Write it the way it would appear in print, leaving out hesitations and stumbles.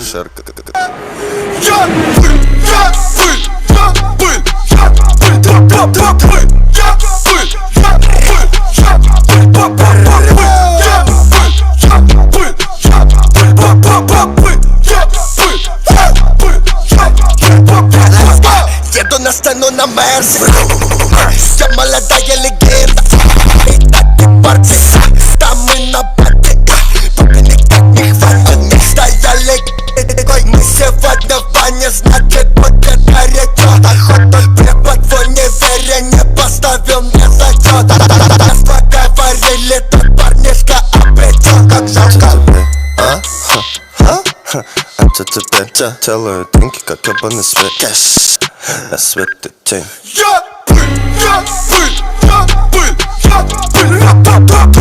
акушерка. Я пыль, я пыль, я пыль, я пыль, я пыль, я пыль, я пыль, я пыль, я пыль, я пыль. Еду на сцену на Мерсе. Я молодая легенда. И так и парти. Там мы на пати. Пока никак не хватит места. Я легендой. Мы сегодня в бане, значит будет горячо. Охоту препод в универе не поставил мне зачет. Нас поговорили, тот парнишка обречен. Как жалко. Это тебе делаю деньги, как ебаный свет. Кэш, на свете тень. Я пыль, я пыль, я пыль, я пыль.